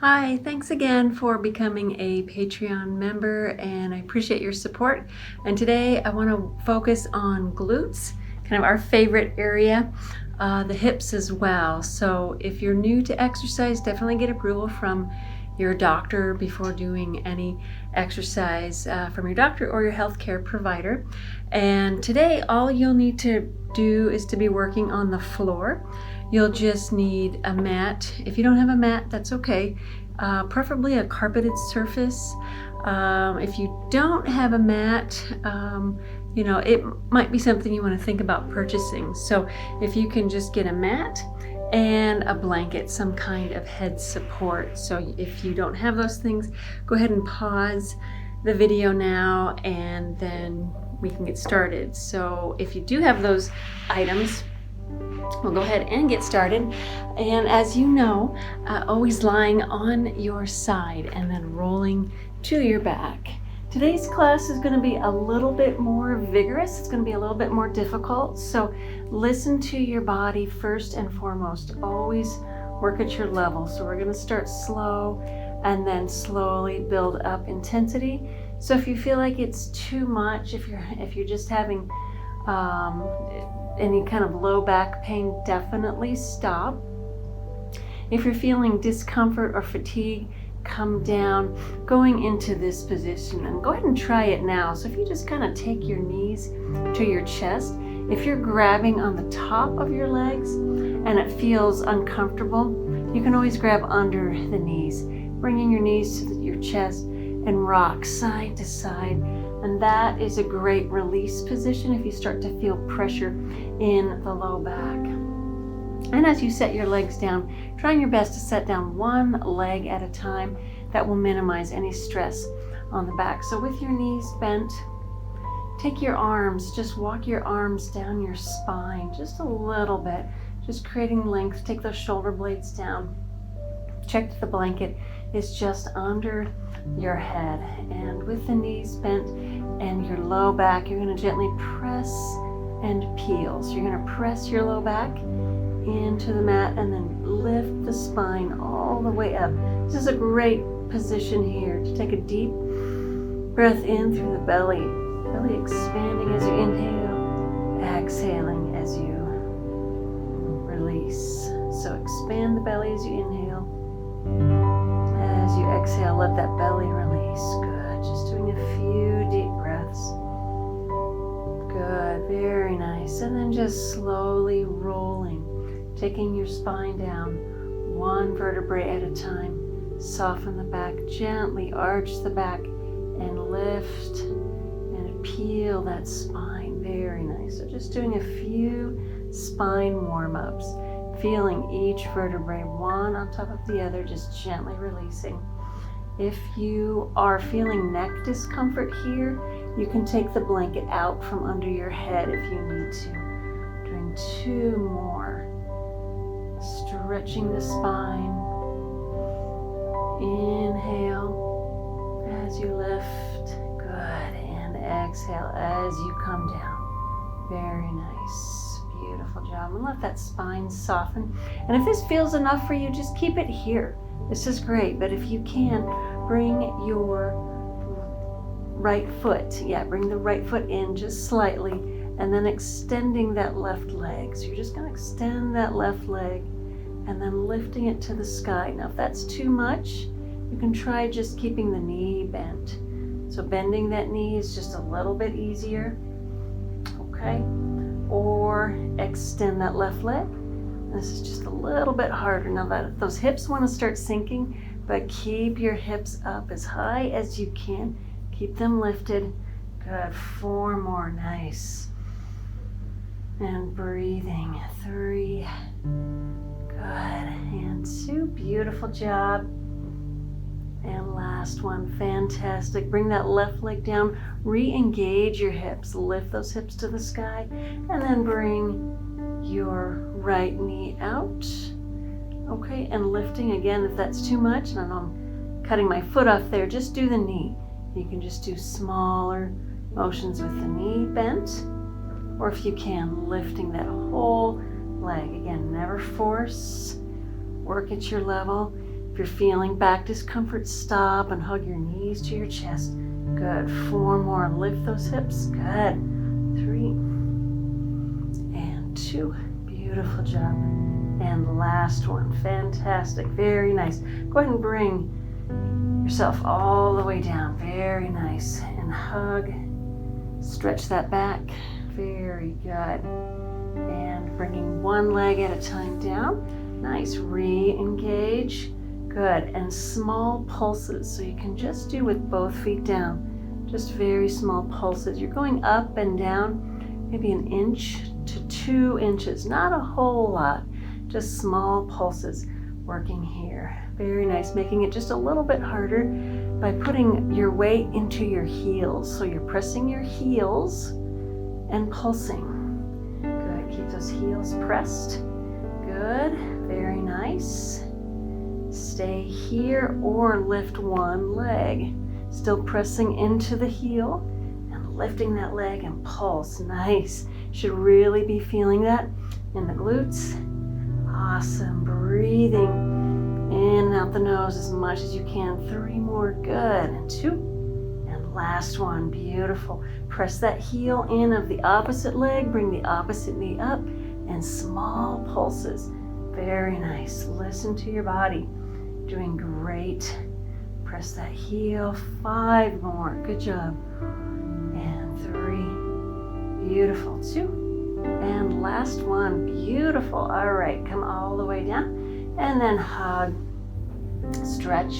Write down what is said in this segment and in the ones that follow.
Hi, thanks again for becoming a Patreon member, and I appreciate your support. And today I want to focus on glutes, kind of our favorite area, the hips as well. So if you're new to exercise, definitely get approval from your doctor before doing any exercise from your doctor or your healthcare provider. And today all you'll need to do is to be working on the floor. You'll just need a mat. If you don't have a mat, that's okay. Preferably a carpeted surface. If you don't have a mat, it might be something you want to think about purchasing. So if you can just get a mat and a blanket, some kind of head support. So if you don't have those things, go ahead and pause the video now and then we can get started. So if you do have those items, we'll go ahead and get started. And as you know, always lying on your side and then rolling to your back. Today's class is going to be a little bit more vigorous. It's going to be a little bit more difficult. So listen to your body first and foremost. Always work at your level. So we're going to start slow and then slowly build up intensity. So if you feel like it's too much, if you're just having any kind of low back pain, definitely stop. If you're feeling discomfort or fatigue, come down, going into this position, and go ahead and try it now. So if you just kind of take your knees to your chest, if you're grabbing on the top of your legs and it feels uncomfortable, you can always grab under the knees, bringing your knees to your chest and rock side to side. And that is a great release position if you start to feel pressure in the low back. And as you set your legs down, trying your best to set down one leg at a time. That will minimize any stress on the back. So with your knees bent, take your arms, just walk your arms down your spine just a little bit, just creating length. Take those shoulder blades down. Check that the blanket is just under your head, and with the knees bent and your low back, you're going to gently press and peel. So you're going to press your low back into the mat and then lift the spine all the way up. This is a great position here to take a deep breath in through the belly expanding as you inhale, exhaling as you release. So expand the belly as you inhale. As you exhale, let that belly release. Good. Just doing a few deep breaths. Good. Very nice. And then just slowly rolling, taking your spine down one vertebrae at a time. Soften the back, gently arch the back and lift and peel that spine. Very nice. So just doing a few spine warm-ups. Feeling each vertebrae one on top of the other, just gently releasing. If you are feeling neck discomfort here, you can take the blanket out from under your head if you need to. Doing two more. Stretching the spine. Inhale as you lift. Good. And exhale as you come down. Very nice. Beautiful job. And let that spine soften. And if this feels enough for you, just keep it here. This is great. But if you can, bring your right foot. Bring the right foot in just slightly and then extending that left leg. So you're just going to extend that left leg and then lifting it to the sky. Now, if that's too much, you can try just keeping the knee bent. So bending that knee is just a little bit easier. Okay. Or extend that left leg. This is just a little bit harder. Now that those hips want to start sinking, but keep your hips up as high as you can. Keep them lifted. Good. 4 more. Nice. And breathing. 3. Good. And 2. Beautiful job. And last one. Fantastic. Bring that left leg down. Re-engage your hips. Lift those hips to the sky. And then bring your right knee out. Okay, and lifting again if that's too much. And I know I'm cutting my foot off there. Just do the knee. You can just do smaller motions with the knee bent. Or if you can, lifting that whole leg. Again, never force. Work at your level. If you're feeling back discomfort, stop and hug your knees to your chest. Good. 4 more. Lift those hips. Good. 3 and 2. Beautiful job. And last one. Fantastic. Very nice. Go ahead and bring yourself all the way down. Very nice. And hug. Stretch that back. Very good. And bringing one leg at a time down. Nice. Re-engage. Good. And small pulses. So you can just do with both feet down. Just very small pulses. You're going up and down maybe 1 inch to 2 inches. Not a whole lot. Just small pulses working here. Very nice. Making it just a little bit harder by putting your weight into your heels. So you're pressing your heels and pulsing. Good. Keep those heels pressed. Good. Very nice. Stay here or lift one leg. Still pressing into the heel and lifting that leg and pulse. Nice. Should really be feeling that in the glutes. Awesome. Breathing in and out the nose as much as you can. 3 more. Good. And 2. And last one. Beautiful. Press that heel in of the opposite leg. Bring the opposite knee up and small pulses. Very nice. Listen to your body. Doing great. Press that heel. 5 more. Good job. And 3. Beautiful. 2. And last one. Beautiful. All right. Come all the way down. And then hug. Stretch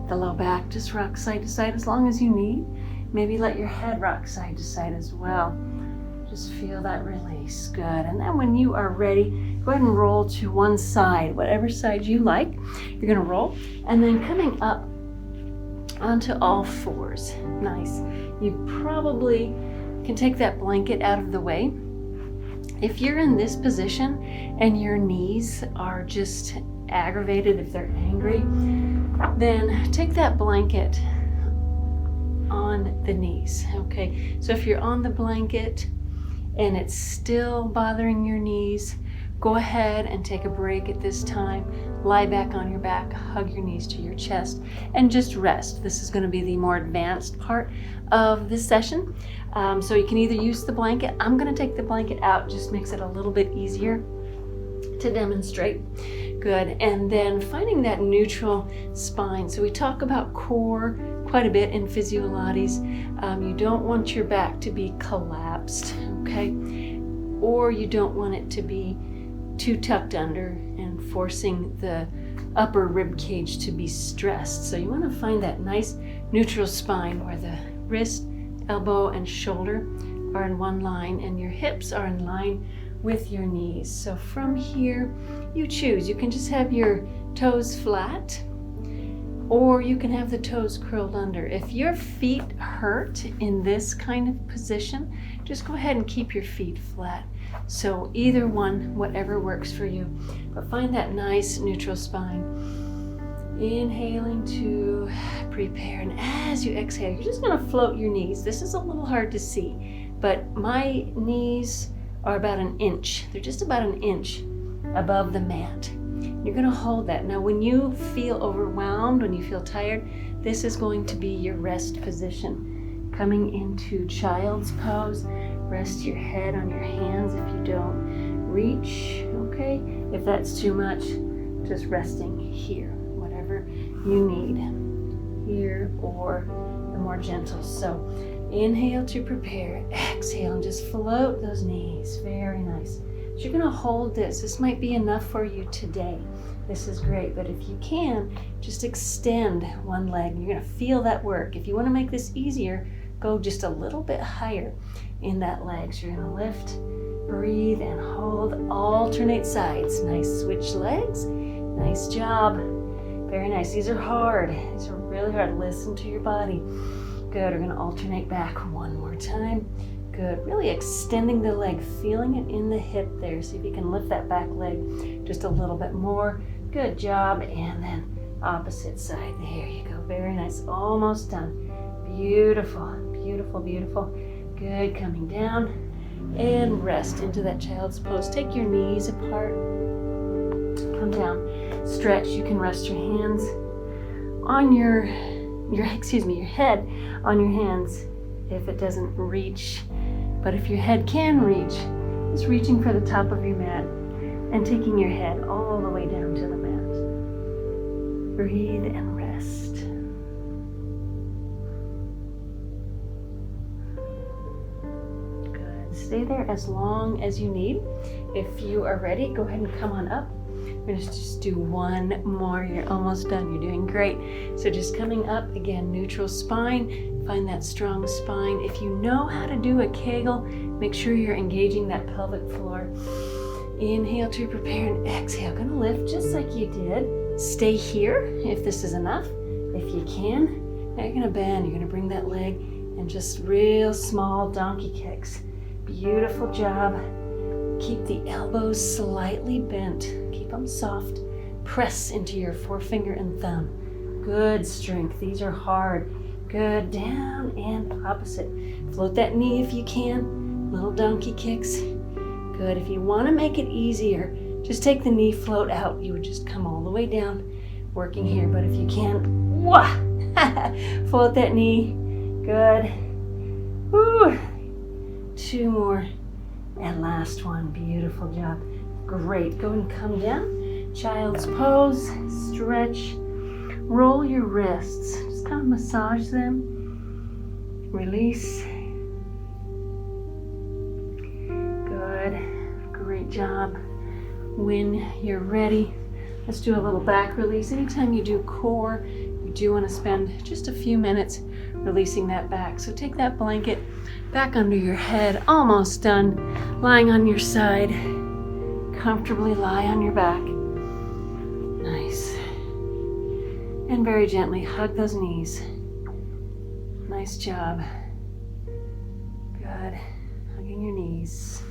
the low back. Just rock side to side as long as you need. Maybe let your head rock side to side as well. Just feel that release. Good. And then when you are ready, go ahead and roll to one side, whatever side you like. You're going to roll. And then coming up onto all 4s. Nice. You probably can take that blanket out of the way. If you're in this position and your knees are just aggravated, if they're angry, then take that blanket on the knees. Okay. So if you're on the blanket and it's still bothering your knees, go ahead and take a break at this time. Lie back on your back, hug your knees to your chest, and just rest. This is going to be the more advanced part of this session. So you can either use the blanket. I'm going to take the blanket out, just makes it a little bit easier to demonstrate. Good. And then finding that neutral spine. So we talk about core quite a bit in Physiolates. You don't want your back to be collapsed, okay? Or you don't want it to be too tucked under and forcing the upper rib cage to be stressed. So you want to find that nice neutral spine where the wrist, elbow, and shoulder are in one line and your hips are in line with your knees. So from here, you choose. You can just have your toes flat, or you can have the toes curled under. If your feet hurt in this kind of position, just go ahead and keep your feet flat. So either one, whatever works for you. But find that nice neutral spine. Inhaling to prepare. And as you exhale, you're just going to float your knees. This is a little hard to see, but my knees are about 1 inch. They're just about 1 inch above the mat. You're going to hold that. Now, when you feel overwhelmed, when you feel tired, this is going to be your rest position. Coming into child's pose. Rest your head on your hands if you don't reach, okay? If that's too much, just resting here, whatever you need, here or the more gentle. So inhale to prepare, exhale, and just float those knees. Very nice. So you're gonna hold this. This might be enough for you today. This is great, but if you can, just extend one leg. You're gonna feel that work. If you wanna make this easier, go just a little bit higher in that leg. So you're gonna lift, breathe, and hold. Alternate sides. Nice. Switch legs. Nice job. Very nice. These are hard. These are really hard. Listen to your body. Good. We're gonna alternate back one more time. Good. Really extending the leg, feeling it in the hip there. See if you can lift that back leg just a little bit more. Good job. And then opposite side. There you go. Very nice. Almost done. Beautiful. Beautiful, beautiful. Good. Coming down and rest into that child's pose. Take your knees apart. Come down, stretch. You can rest your hands on your head on your hands if it doesn't reach. But if your head can reach, just reaching for the top of your mat and taking your head all the way down to the mat. Breathe and rest. Good. Stay there as long as you need. If you are ready, go ahead and come on up. We're going to just do one more. You're almost done. You're doing great. So just coming up, again, neutral spine. Find that strong spine. If you know how to do a Kegel, make sure you're engaging that pelvic floor. Inhale to prepare and exhale. Going to lift just like you did. Stay here if this is enough. If you can, now you're going to bend. You're going to bring that leg and just real small donkey kicks. Beautiful job. Keep the elbows slightly bent. Keep them soft. Press into your forefinger and thumb. Good strength. These are hard. Good. Down and opposite. Float that knee if you can. Little donkey kicks. Good. If you want to make it easier, just take the knee, float out. You would just come all the way down, working here. But if you can, float that knee. Good. Woo. 2 more. And last one. Beautiful job. Great. Go and come down. Child's pose. Stretch. Roll your wrists. Just kind of massage them. Release. Good. Great job. When you're ready, let's do a little back release. Anytime you do core, you do want to spend just a few minutes releasing that back. So take that blanket back under your head. Almost done. Lying on your side. Comfortably lie on your back. Nice. And very gently hug those knees. Nice job. Good. Hugging your knees.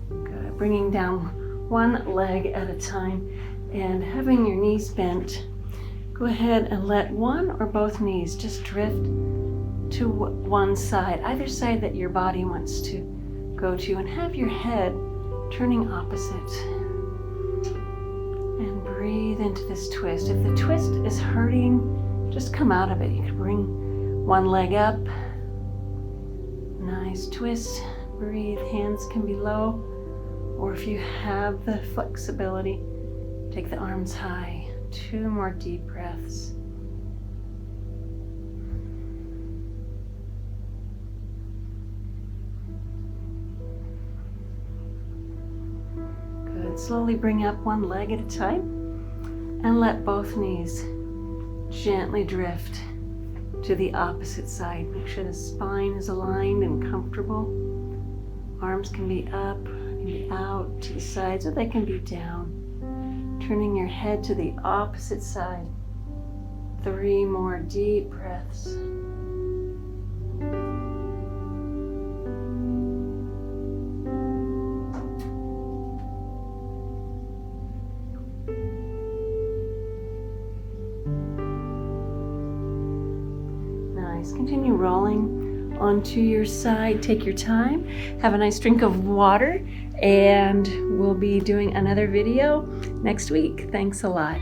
Good. Bringing down one leg at a time and having your knees bent. Go ahead and let one or both knees just drift to one side, either side that your body wants to go to, and have your head turning opposite. And breathe into this twist. If the twist is hurting, just come out of it. You can bring one leg up. Nice twist. Breathe. Hands can be low. Or if you have the flexibility, take the arms high. 2 more deep breaths. Good. Slowly bring up one leg at a time and let both knees gently drift to the opposite side. Make sure the spine is aligned and comfortable. Arms can be up, can be out to the sides, or they can be down. Turning your head to the opposite side. 3 more deep breaths. Nice. Continue rolling onto your side. Take your time. Have a nice drink of water. And we'll be doing another video next week. Thanks a lot.